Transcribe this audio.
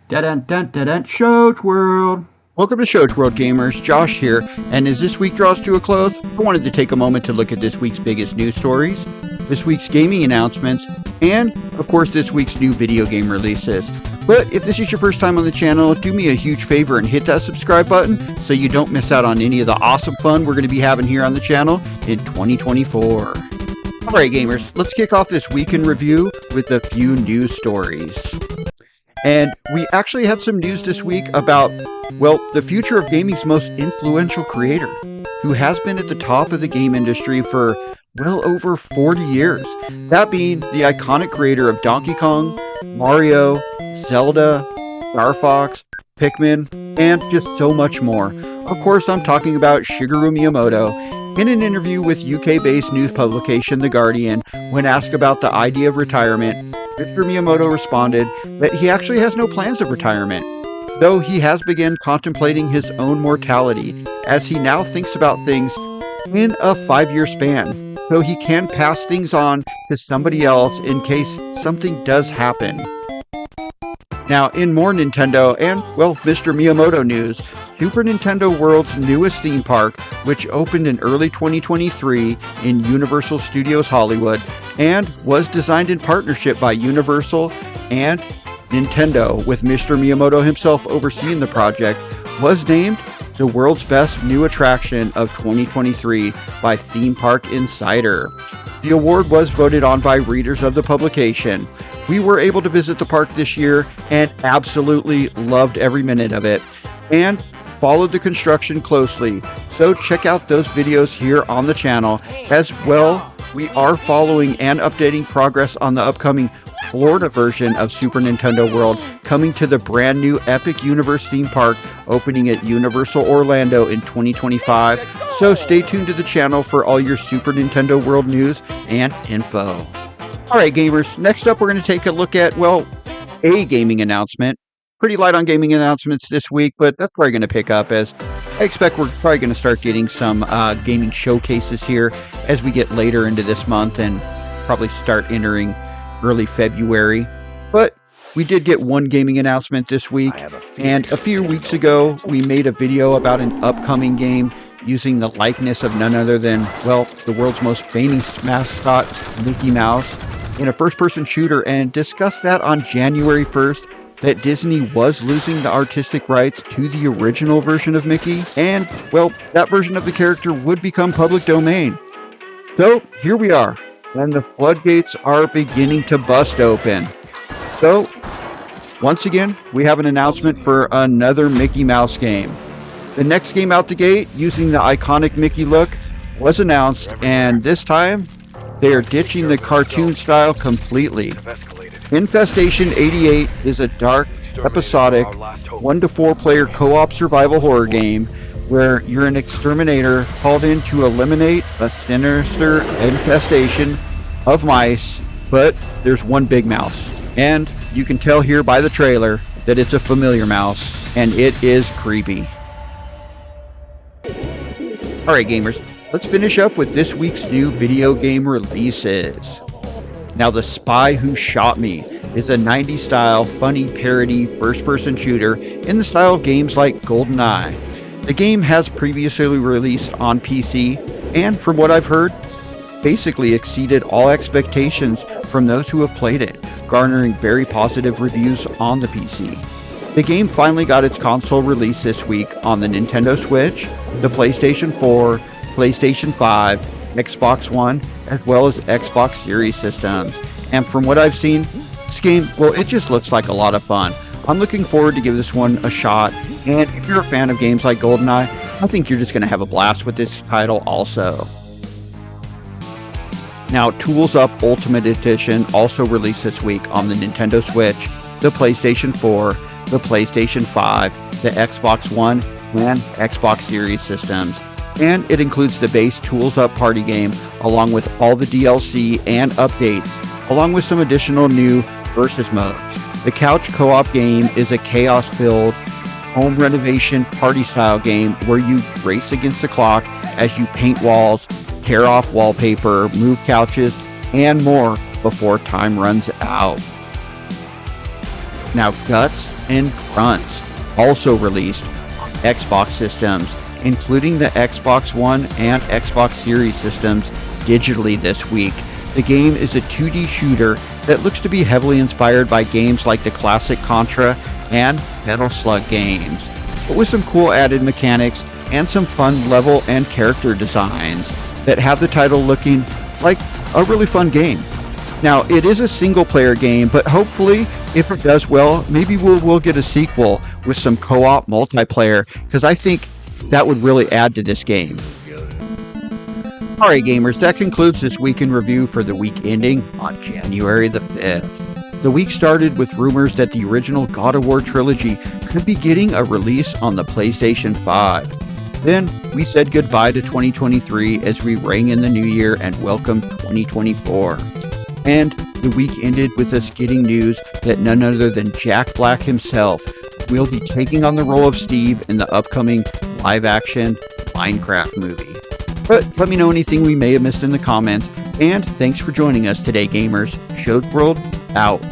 Dun Shoach World. Welcome to Shoach World, gamers. Josh here, and as this week draws to a close, I wanted to take a moment to look at this week's biggest news stories, this week's gaming announcements, and, of course, this week's new video game releases. But if this is your first time on the channel, do me a huge favor and hit that subscribe button so you don't miss out on any of the awesome fun we're going to be having here on the channel in 2024. Alright gamers, let's kick off this week in review with a few news stories. And we actually had some news this week about, well, the future of gaming's most influential creator, who has been at the top of the game industry for well over 40 years. That being the iconic creator of Donkey Kong, Mario, Zelda, Star Fox, Pikmin, and just so much more. Of course, I'm talking about Shigeru Miyamoto. In an interview with UK-based news publication The Guardian, when asked about the idea of retirement, Mr. Miyamoto responded that he actually has no plans of retirement, though he has begun contemplating his own mortality, as he now thinks about things in a 5-year span, so he can pass things on to somebody else in case something does happen. Now, in more Nintendo and, well, Mr. Miyamoto news, Super Nintendo World's newest theme park, which opened in early 2023 in Universal Studios Hollywood, and was designed in partnership by Universal and Nintendo, with Mr. Miyamoto himself overseeing the project, was named the world's best new attraction of 2023 by Theme Park Insider. The award was voted on by readers of the publication. We were able to visit the park this year and absolutely loved every minute of it, and followed the construction closely, so check out those videos here on the channel. As well, we are following and updating progress on the upcoming Florida version of Super Nintendo World, coming to the brand new Epic Universe theme park opening at Universal Orlando in 2025, so stay tuned to the channel for all your Super Nintendo World news and info. Alright gamers, next up we're going to take a look at, well, a gaming announcement. Pretty light on gaming announcements this week, but that's probably going to pick up, as I expect we're probably going to start getting some gaming showcases here as we get later into this month and probably start entering early February. But we did get one gaming announcement this week, and a few weeks ago we made a video about an upcoming game using the likeness of none other than, well, the world's most famous mascot, Mickey Mouse, in a first-person shooter, and discussed that on January 1st, that Disney was losing the artistic rights to the original version of Mickey, and, well, that version of the character would become public domain. So, here we are, and the floodgates are beginning to bust open. So, once again, we have an announcement for another Mickey Mouse game. The next game out the gate, using the iconic Mickey look, was announced, and this time, they are ditching the cartoon style completely. Infestation 88 is a dark, episodic, 1-to-4 player co-op survival horror game where you're an exterminator called in to eliminate a sinister infestation of mice, but there's one big mouse. And you can tell here by the trailer that it's a familiar mouse, and it is creepy. Alright gamers, let's finish up with this week's new video game releases. Now, The Spy Who Shot Me is a 90s style, funny parody first-person shooter in the style of games like GoldenEye. The game has previously released on PC, and from what I've heard, basically exceeded all expectations from those who have played it, garnering very positive reviews on the PC. The game finally got its console release this week on the Nintendo Switch, the PlayStation 4, PlayStation 5, Xbox One, as well as Xbox Series systems. And from what I've seen, this game, well, it just looks like a lot of fun. I'm looking forward to give this one a shot, and if you're a fan of games like GoldenEye, I think you're just going to have a blast with this title also. Now, Tools Up Ultimate Edition also released this week on the Nintendo Switch, the PlayStation 4, the PlayStation 5, the Xbox One, and Xbox Series systems. And it includes the base Tools Up party game, along with all the DLC and updates, along with some additional new versus modes. The couch co-op game is a chaos-filled home renovation party-style game where you race against the clock as you paint walls, tear off wallpaper, move couches, and more before time runs out. Now, Guts and Grunts also released on Xbox systems, including the Xbox One and Xbox Series systems digitally this week. The game is a 2D shooter that looks to be heavily inspired by games like the classic Contra and Metal Slug games, but with some cool added mechanics and some fun level and character designs that have the title looking like a really fun game. Now, it is a single-player game, but hopefully, if it does well, maybe we'll get a sequel with some co-op multiplayer, because I think that would really add to this game. Alright gamers, that concludes this week in review for the week ending on January the 5th. The week started with rumors that the original God of War trilogy could be getting a release on the PlayStation 5. Then, we said goodbye to 2023 as we rang in the new year and welcomed 2024. And the week ended with us getting news that none other than Jack Black himself will be taking on the role of Steve in the upcoming live-action Minecraft movie. But let me know anything we may have missed in the comments, and thanks for joining us today, gamers. Show World out.